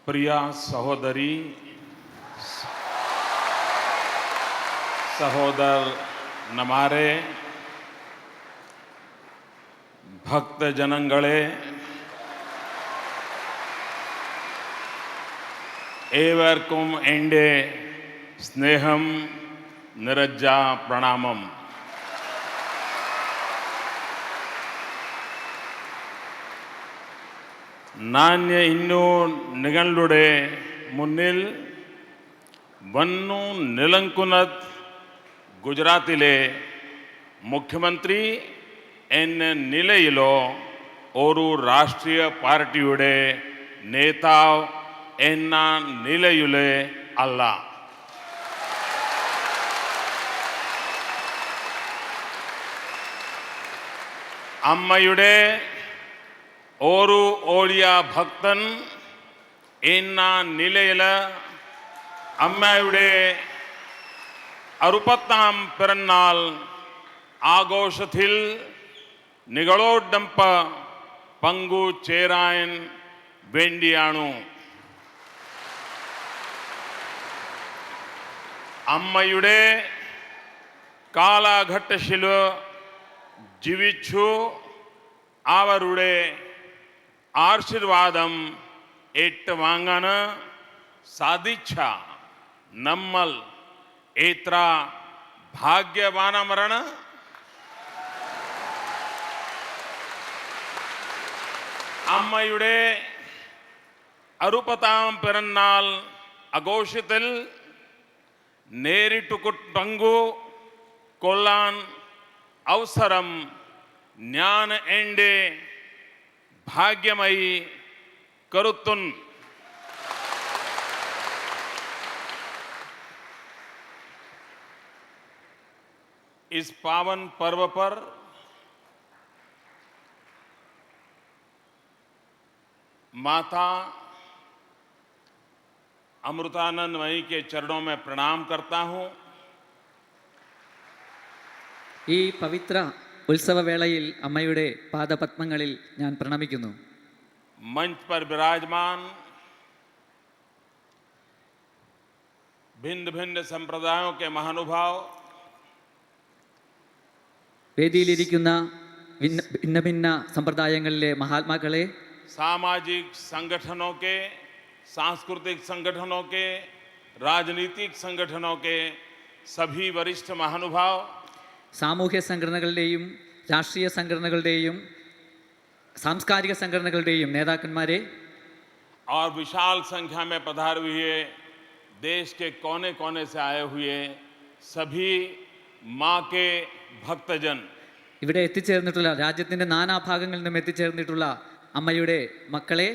प्रिया सहोदरी सहोदर नमारे भक्त जनंगळे एवर्कुम एंडे स्नेहम निरज्जा प्रणामम നാന്യ ഇന്നു നിങ്ങളുടെ മുന്നിൽ വന്നു നിലംകുന്നത് ഗുജറാത്തിലെ മുഖ്യമന്ത്രി എന്ന നിലയിലോ ഒരു രാഷ്ട്രീയ പാർട്ടിയുടെ നേതാവ് എന്ന നിലയിലോ അല്ല. അമ്മയുടെ ഒരു ഓളിയ ഭക്തൻ എന്ന നിലയിൽ അമ്മയുടെ 60ാം പിറന്നാൾ ആഘോഷത്തിൽ നിങ്ങളോടൊപ്പം പങ്കുചേരാൻ വേണ്ടിയാണ്. അമ്മയുടെ കാലഘട്ടത്തിൽ ജീവിച്ചു അവരുടെ ആശീർവാദം ഏറ്റുവാങ്ങാൻ സാധിച്ച നമ്മൾ എത്ര ഭാഗ്യവാന്മാരാണ്. അമ്മയുടെ 60ാം പിറന്നാൾ ആഘോഷത്തിൽ നേരിട്ട് പങ്കുകൊള്ളാൻ അവസരം ഞാൻ എൻ്റെ ഭാഗ്യമായി കരുതുന്നു. इस पावन पर्व पर माता अमृतानंदमयी के चरणों में प्रणाम करता हूं. ഈ പവിത്ര ഉത്സവവേളയിൽ അമ്മയുടെ പാദപത്മങ്ങളിൽ ഞാൻ പ്രണമിക്കുന്നു. मंच पर विराजमान भिन्न भिन्न संप्रदायों के महानुभाव, വേദിയിലിരിക്കുന്ന ഭിന്ന ഭിന്ന സമ്പ്രദായങ്ങളിലെ മഹാത്മാക്കളെ, सामाजिक संगठनों के, सांस्कृतिक संगठनों के, राजनीतिक संगठनों के सभी वरिष्ठ महानुभाव, സാമൂഹ്യ സംഘടനകളുടെയും രാഷ്ട്രീയ സംഘടനകളുടെയും സാംസ്കാരിക സംഘടനകളുടെയും നേതാക്കന്മാരെ, और विशाल संख्या में पधारे हुए देश के कोने कोने से आए हुए सभी माँ के भक्तजन, ഇവിടെ എത്തിച്ചേർന്നിട്ടുള്ള രാജ്യത്തിൻ്റെ നാനാഭാഗങ്ങളിൽ നിന്നും എത്തിച്ചേർന്നിട്ടുള്ള അമ്മയുടെ മക്കളെ,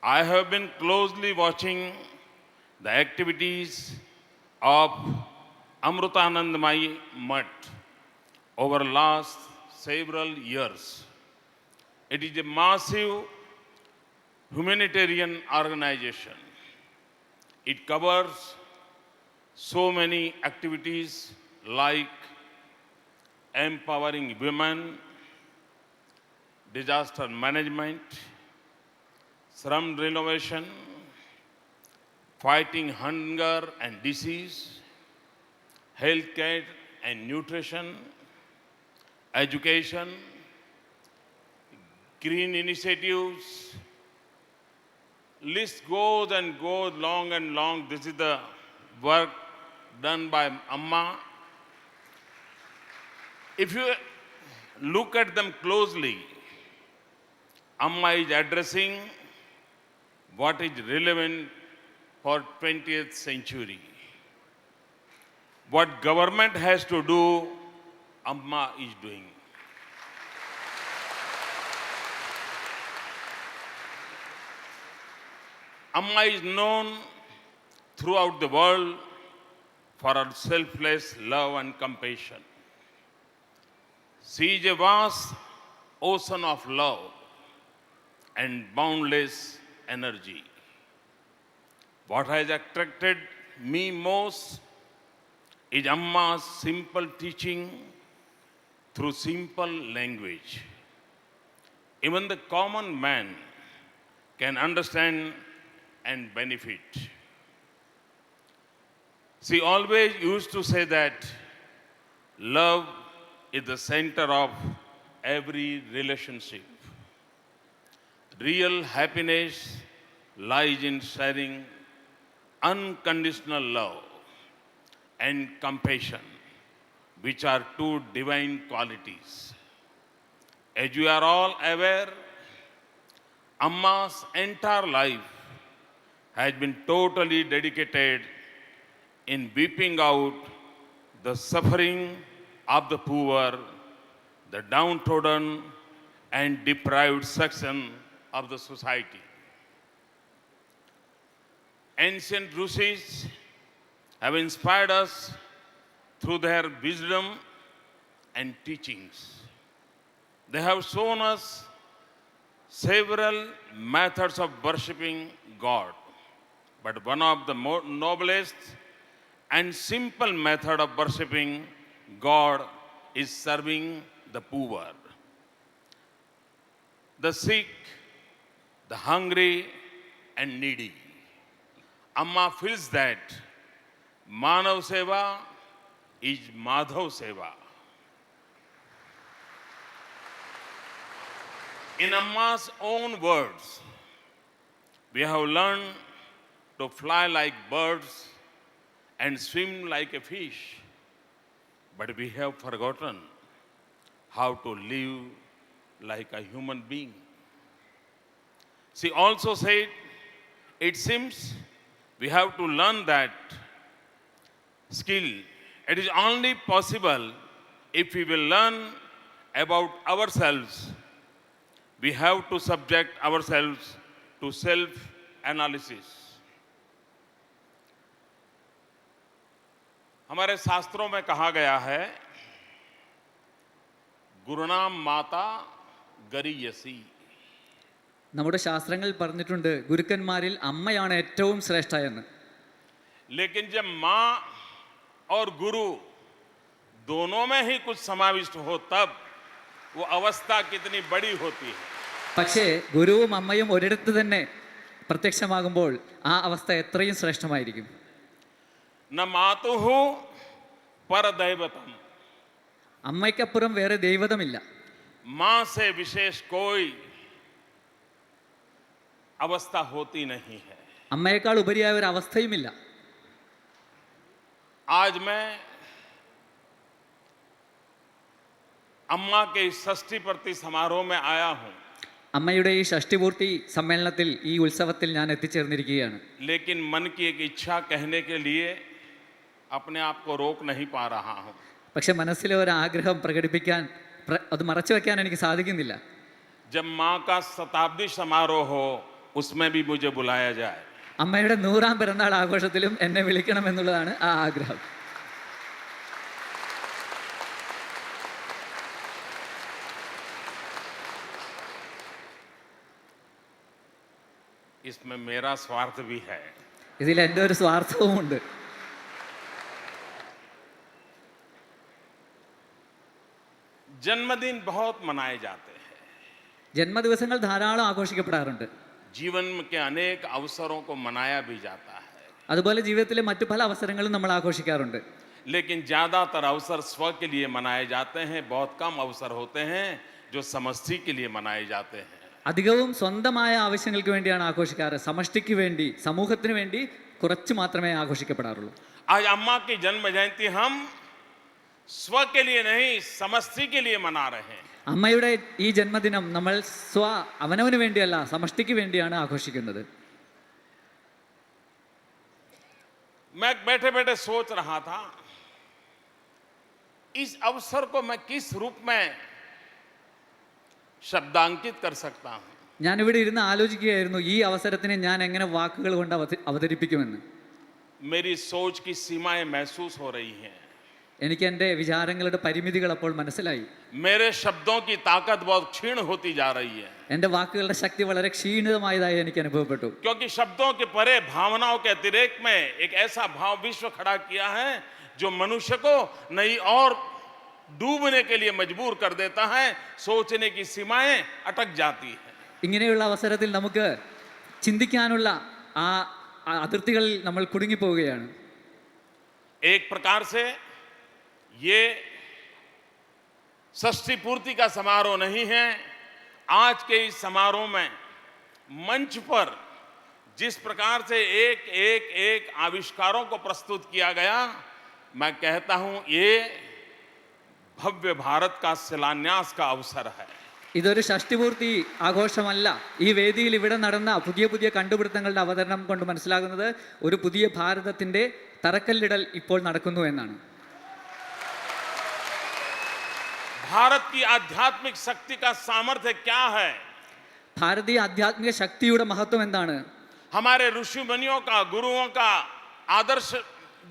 I have been closely watching the activities of Amrutanandamayi Mutt over last several years. It is a massive humanitarian organization. It covers so many activities like empowering women, disaster management, slum renovation, fighting hunger and disease, healthcare and nutrition, education, green initiatives. List goes and goes long and long. This is the work done by Amma. If you look at them closely, Amma is addressing what is relevant for 20th century. What government has to do, Amma is doing. Amma is known throughout the world for her selfless love and compassion. She is a vast ocean of love and boundless energy. What has attracted me most is Amma's simple teaching through simple language. Even the common man can understand and benefit. She always used to say that love is the center of every relationship. Real happiness lies in sharing unconditional love and compassion, which are two divine qualities. As you are all aware, Amma's entire life has been totally dedicated in weeping out the suffering of the poor, the downtrodden, and deprived section of the society. Ancient Rishis have inspired us through their wisdom and teachings. They have shown us several methods of worshipping God, but one of the noblest and simple method of worshipping God is serving the poor, the sick, the hungry, and needy. Amma feels that Manav Seva is Madhav Seva. In Amma's own words, we have learned to fly like birds and swim like a fish, but we have forgotten how to live like a human being. She also said, it seems we have to learn that skill. It is only possible if we will learn about ourselves. We have to subject ourselves to self-analysis. हमारे शास्त्रों में कहा गया है, गुरुनाम माता गरीयसी. നമ്മുടെ ശാസ്ത്രങ്ങളിൽ പറഞ്ഞിട്ടുണ്ട് ഗുരുക്കന്മാരിൽ അമ്മയാണ് ഏറ്റവും ശ്രേഷ്ഠ എന്ന്. लेकिन जब माँ और गुरु दोनों में ही कुछ समाविष्ट हो तब वो अवस्था कितनी बड़ी होती है. പക്ഷേ ഗുരുവും അമ്മയും ഒരിടത്ത് തന്നെ പ്രത്യക്ഷമാകുമ്പോൾ ആ അവസ്ഥ എത്രയും ശ്രേഷ്ഠമായിരിക്കും. न मातुः परदैवतम. അമ്മയ്ക്കപ്പുറം വേറെ ദൈവതമില്ല. माँ से विशेष कोई अवस्था होती नहीं है. അമ്മയേക്കാൾ ഉപരിയായ ഒരു അവസ്ഥയുമില്ല. आज मैं अम्मा के षष्ठी पूर्ति समारोह में आया हूं. അമ്മയുടെ ഈ ഷഷ്ടിപൂർത്തി സമ്മേളനത്തിൽ ഈ ഉത്സവത്തിൽ ഞാൻ എത്തിച്ചേർന്നിരിക്കുകയാണ്. लेकिन मन की एक इच्छा कहने के लिए अपने आप को रोक नहीं पा रहा हूं. പക്ഷെ മനസ്സിലെ ഒരു ആഗ്രഹം പ്രകടിപ്പിക്കാൻ അത് മറച്ചു വെക്കാൻ എനിക്ക് സാധിക്കുന്നില്ല. जब माँ का शताब्दी समारोह हो उसमें भी मुझे बुलाया जाए. അമ്മയുടെ 100ാം പിറന്നാൾ ആഘോഷത്തിലും എന്നെ വിളിക്കണം എന്നുള്ളതാണ് ആ ആഗ്രഹം. इसमें मेरा स्वार्थ भी है. ഇതിൽ എൻ്റെ ഒരു സ്വാർത്ഥവുമുണ്ട്. जन्मदिन बहुत मनाए जाते हैं. ജന്മദിവസങ്ങൾ ധാരാളം ആഘോഷിക്കപ്പെടാറുണ്ട്. जीवन के अनेक अवसरों को मनाया भी जाता है. അതുപോലെ ജീവിതത്തിലെ മറ്റു പല അവസരങ്ങളും നമ്മൾ ആഘോഷിക്കാറുണ്ട്. लेकिन ज्यादातर अवसर स्व के लिए मनाए जाते हैं. बहुत कम अवसर होते हैं जो समष्टि के लिए मनाए जाते हैं. അധികവും സ്വന്തമായ ആവശ്യങ്ങൾക്ക് വേണ്ടിയാണ് ആഘോഷിക്കാറ്. സമഷ്ടിക്ക് വേണ്ടി, സമൂഹത്തിന് വേണ്ടി കുറച്ച് മാത്രമേ ആഘോഷിക്കപ്പെടാറുള്ളൂ. आज अम्मा की जन्म जयंती हम स्व के लिए नहीं समष्टि के लिए मना रहे हैं. അമ്മയുടെ ഈ ജന്മദിനം നമ്മൾ അവനവന് വേണ്ടിയല്ല, സമഷ്ടിക്ക് വേണ്ടിയാണ് ആഘോഷിക്കുന്നത്. मैं बैठे बैठे सोच रहा था इस अवसर को मैं किस रूप में शब्दांकित कर सकता हूं. ഞാനിവിടെ ഇരുന്ന് ആലോചിക്കുകയായിരുന്നു ഈ അവസരത്തിനെ ഞാൻ എങ്ങനെ വാക്കുകൾ കൊണ്ട് അവതരിപ്പിക്കുമെന്ന്. मेरी सोच की सीमाएं महसूस हो रही हैं. എനിക്ക് എൻ്റെ വിചാരങ്ങളുടെ പരിമിതികൾ അപ്പോൾ മനസ്സിലായി. मेरे शब्दों की ताकत बहुत क्षीण होती जा रही है. എൻ്റെ വാക്കുകളുടെ ശക്തി വളരെ ക്ഷീണിതമായതായി എനിക്ക് അനുഭവപ്പെട്ടു. क्योंकि शब्दों के परे भावनाओं के अतिरेक में एक ऐसा भाव विश्व खड़ा किया है जो मनुष्य को नई और डूबने के लिए मजबूर कर देता है. सोचने की सीमाएं अटक जाती है. ഇങ്ങനെയുള്ള അവസരത്തിൽ നമുക്ക് ചിന്തിക്കാനുള്ള ആ അതിർത്തികളിൽ നമ്മൾ കുടുങ്ങിപ്പോവുകയാണ്. एक प्रकार से ये षष्ठी पूर्ति का समारोह नहीं है. आज के इस समारोह में मंच पर जिस प्रकार से एक आविष्कारों को प्रस्तुत किया गया, मैं कहता हूं ये भव्य भारत का शिलान्यास का अवसर है. ഇതൊരു ഷഷ്ടിപൂർത്തി ആഘോഷമല്ല. ഈ വേദിയിൽ ഇവിടെ നടന്ന പുതിയ പുതിയ കണ്ടുപിടുത്തങ്ങളുടെ അവതരണം കൊണ്ട് മനസ്സിലാകുന്നത് ഒരു പുതിയ ഭാരതത്തിന്റെ തറക്കല്ലിടൽ ഇപ്പോൾ നടക്കുന്നു എന്നാണ്. भारत की आध्यात्मिक शक्ति का सामर्थ्य क्या है? ഭാരതീയ ആധ്യാത്മിക ശക്തിയുടെ മഹത്വം എന്താണ്? हमारे ऋषि मुनियों का, गुरुओं का आदर्श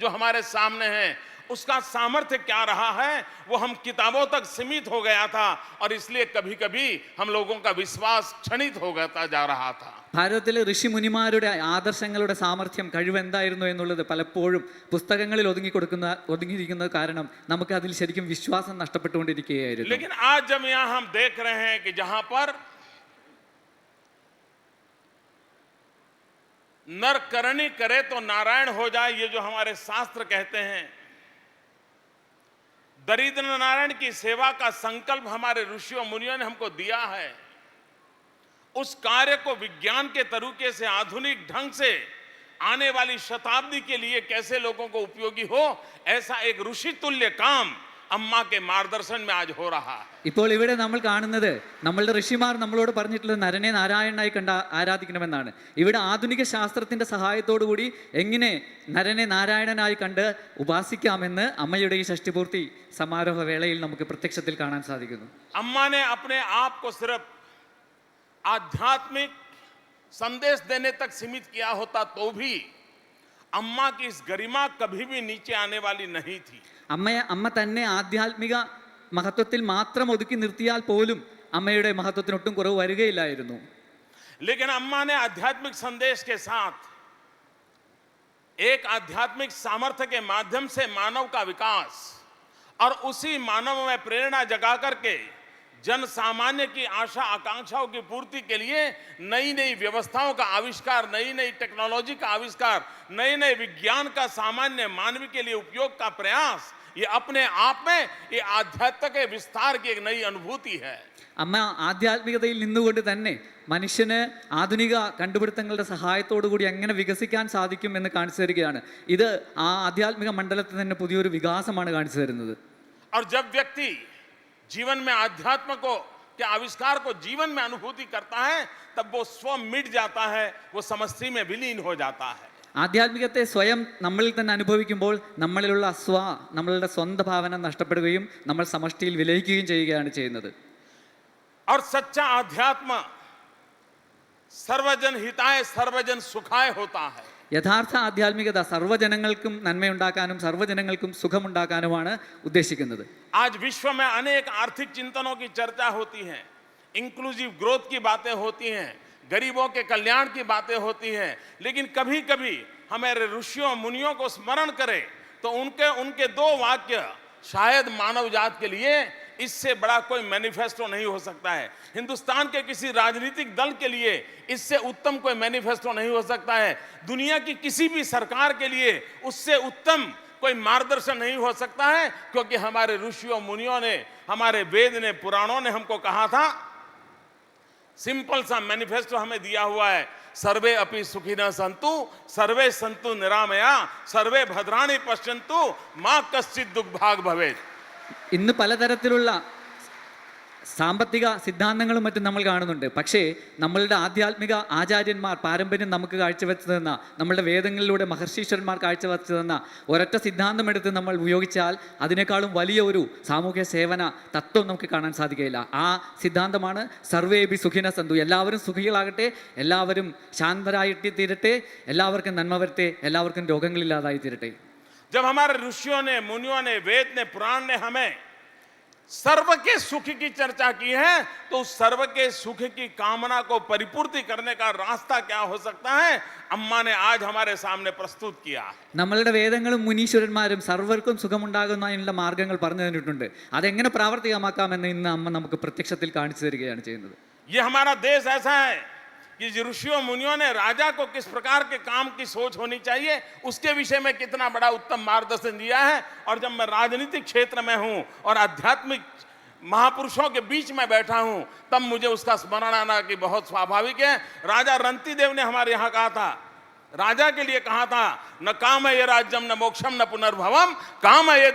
जो हमारे सामने है, उसका सामर्थ्य क्या रहा है? वो हम किताबों तक सीमित हो गया था और इसलिए कभी कभी हम लोगों का विश्वास क्षणित हो गया जा रहा था. ഭാരതത്തിലെ ഋഷി മുനിമാരുടെ ആദർശങ്ങളുടെ സാമർഥ്യം കഴിവെന്തായിരുന്നു എന്നുള്ളത് പലപ്പോഴും പുസ്തകങ്ങളിൽ ഒതുങ്ങിയിരിക്കുന്നത് കാരണം നമുക്ക് അതിൽ ശരിക്കും വിശ്വാസം നഷ്ടപ്പെട്ടുകൊണ്ടിരിക്കുകയായിരുന്നു. लेकिन आज जब यहाँ हम देख रहे हैं कि जहां पर नर करनी करे तो नारायण हो जाए, ये जो हमारे शास्त्र कहते हैं, दरिद्र नारायण की सेवा का संकल्प हमारे ऋषियों मुनियों ने हमको दिया है. उस कार्य को विज्ञान के तरीके से, आधुनिक ढंग से आने वाली शताब्दी के लिए कैसे लोगों को उपयोगी हो, ऐसा एक ऋषि तुल्य काम अम्मा के मार्गदर्शन में आज हो रहा है. ഇപ്പോൾ ഇവിടെ നമ്മൾ കാണുന്നത് നമ്മളുടെ ഋഷിമാർ നമ്മളോട് പറഞ്ഞിട്ടുള്ളത് നരനെ നാരായണനായി കണ്ട് ആരാധിക്കണമെന്നാണ്. ഇവിടെ ആധുനിക ശാസ്ത്രത്തിന്റെ സഹായത്തോടു കൂടി എങ്ങനെ നരനെ നാരായണനായി കണ്ട് ഉപാസിക്കാമെന്ന് അമ്മയുടെ ഈ ഷഷ്ടിപൂർത്തി സമാരോഹ വേളയിൽ നമുക്ക് പ്രത്യക്ഷത്തിൽ കാണാൻ സാധിക്കുന്നു. अम्मा ने अपने आप को सिर्फ आध्यात्मिक संदेश देने तक सीमित किया होता तो भी अम्मा की इस गरिमा कभी भी नीचे आने वाली नहीं थी. അമ്മ തന്നെ ആധ്യാത്മിക മഹത്വത്തിൽ മാത്രം ഒതുക്കി നിർത്തിയാൽ പോലും അമ്മയുടെ മഹത്വത്തിനൊട്ടും കുറവ് വരികയില്ലായിരുന്നു. लेकिन अम्मा ने आध्यात्मिक संदेश के साथ एक आध्यात्मिक सामर्थ्य के माध्यम से मानव का विकास और उसी मानव में प्रेरणा जगा करके जन सामान्य की आशा आकांक्षाओं की पूर्ति के लिए नई नई व्यवस्थाओं का आविष्कार, नई नई टेक्नोलॉजी का आविष्कार, नए नए विज्ञान का सामान्य मानव के लिए उपयोग का प्रयास, ये अपने आप में ये आध्यात्म के विस्तार की एक नई अनुभूति है. അമ്മ ആധ്യാത്മികതയിൽ നിന്നുകൊണ്ട് തന്നെ മനുഷ്യന് ആധുനിക കണ്ടുപിടുത്തങ്ങളുടെ സഹായത്തോടു കൂടി എങ്ങനെ വികസിക്കാൻ സാധിക്കും എന്ന് കാണിച്ചു തരികയാണ്. ഇത് ആ ആധ്യാത്മിക മണ്ഡലത്തിൽ തന്നെ പുതിയൊരു വികാസമാണ് കാണിച്ചു തരുന്നത്. और जब व्यक्ति जीवन में आध्यात्म को के आविष्कार को जीवन में अनुभूति करता है, तब वो स्व मिट जाता है, वो समष्टि में विलीन हो जाता है. ആധ്യാത്മികത്തെ സ്വയം നമ്മളിൽ തന്നെ അനുഭവിക്കുമ്പോൾ നമ്മളിലുള്ള നമ്മളുടെ സ്വന്തം ഭാവന നഷ്ടപ്പെടുകയും നമ്മൾ സമഷ്ടിയിൽ വിലയിക്കുകയും ചെയ്യുകയാണ് ചെയ്യുന്നത്. और सच्चा आध्यात्म सर्वजन हिताय सर्वजन सुखाय होता है. യഥാർത്ഥ ആധ്യാത്മികത സർവ്വജനങ്ങൾക്കും നന്മയുണ്ടാക്കാനും സർവ്വജനങ്ങൾക്കും സുഖമുണ്ടാക്കാനുമാണ് ഉദ്ദേശിക്കുന്നത്. आज विश्व में अनेक आर्थिक चिंतनों की चर्चा होती है, इंक्लूसिव ग्रोथ की बातें होती हैं, गरीबों के कल्याण की बातें होती हैं, लेकिन कभी कभी हमारे ऋषियों मुनियों को स्मरण करें तो उनके दो वाक्य शायद मानव जात के लिए इससे बड़ा कोई मैनिफेस्टो नहीं हो सकता है. हिंदुस्तान के किसी राजनीतिक दल के लिए इससे उत्तम कोई मैनिफेस्टो नहीं हो सकता है. दुनिया की किसी भी सरकार के लिए उससे उत्तम कोई मार्गदर्शन नहीं हो सकता है, क्योंकि हमारे ऋषियों मुनियों ने, हमारे वेद ने, पुराणों ने हमको कहा था, सिंपल सा मैनिफेस्टो हमें दिया हुआ है, सर्वे अपि सुखिनः सन्तु सर्वे सन्तु निरामया सर्वे भद्राणि पश्यन्तु मा कश्चित् दुःखभाग् भवेत्. ഇന്ന് പലതരത്തിലുള്ള സാമ്പത്തിക സിദ്ധാന്തങ്ങളും മറ്റും നമ്മൾ കാണുന്നുണ്ട്. പക്ഷേ നമ്മളുടെ ആധ്യാത്മിക ആചാര്യന്മാർ പാരമ്പര്യം നമുക്ക് കാഴ്ചവെച്ചു തന്ന, നമ്മളുടെ വേദങ്ങളിലൂടെ മഹർഷീശ്വരന്മാർ കാഴ്ചവെച്ചു തന്ന ഒരൊറ്റ സിദ്ധാന്തം എടുത്ത് നമ്മൾ ഉപയോഗിച്ചാൽ അതിനേക്കാളും വലിയ ഒരു സാമൂഹ്യ സേവന തത്വം നമുക്ക് കാണാൻ സാധിക്കുകയില്ല. ആ സിദ്ധാന്തമാണ് സർവേബി സുഖിന സന്തു. എല്ലാവരും സുഖികളാകട്ടെ, എല്ലാവരും ശാന്തരായിട്ട് തീരട്ടെ, എല്ലാവർക്കും നന്മ വരട്ടെ, എല്ലാവർക്കും രോഗങ്ങളില്ലാതായി തീരട്ടെ. जब हमारे ऋषियों ने, मुनियों ने, वेद ने, पुराण ने हमें सर्व के सुख की चर्चा की है, तो उस सर्व के सुख की कामना को परिपूर्ति करने का रास्ता क्या हो सकता है, अम्मा ने आज हमारे सामने प्रस्तुत किया है. നമ്മളുടെ വേദങ്ങളും മുനീശ്വരന്മാരും സർവർക്കും സുഖമുണ്ടാകുന്നതിനുള്ള മാർഗങ്ങൾ പറഞ്ഞു തന്നിട്ടുണ്ട്. അതെങ്ങനെ പ്രാവർത്തികമാക്കാമെന്ന് ഇന്ന് അമ്മ നമുക്ക് പ്രത്യക്ഷത്തിൽ കാണിച്ചു തരികയാണ് ചെയ്യുന്നത്. ये हमारा देश ऐसा है कि ऋषियों मुनियों ने राजा को किस प्रकार के काम की सोच होनी चाहिए उसके विषय में कितना बड़ा उत्तम मार्गदर्शन दिया है। और जब मैं राजनीतिक क्षेत्र में हूं और आध्यात्मिक महापुरुषों के बीच में बैठा हूं तब मुझे उसका स्मरण आना कि बहुत स्वाभाविक है। राजा रंतिदेव ने हमारे यहाँ कहा था, राजा के लिए कहा था, न काम ये राज्यम न मोक्षम न पुनर्भवम, काम ये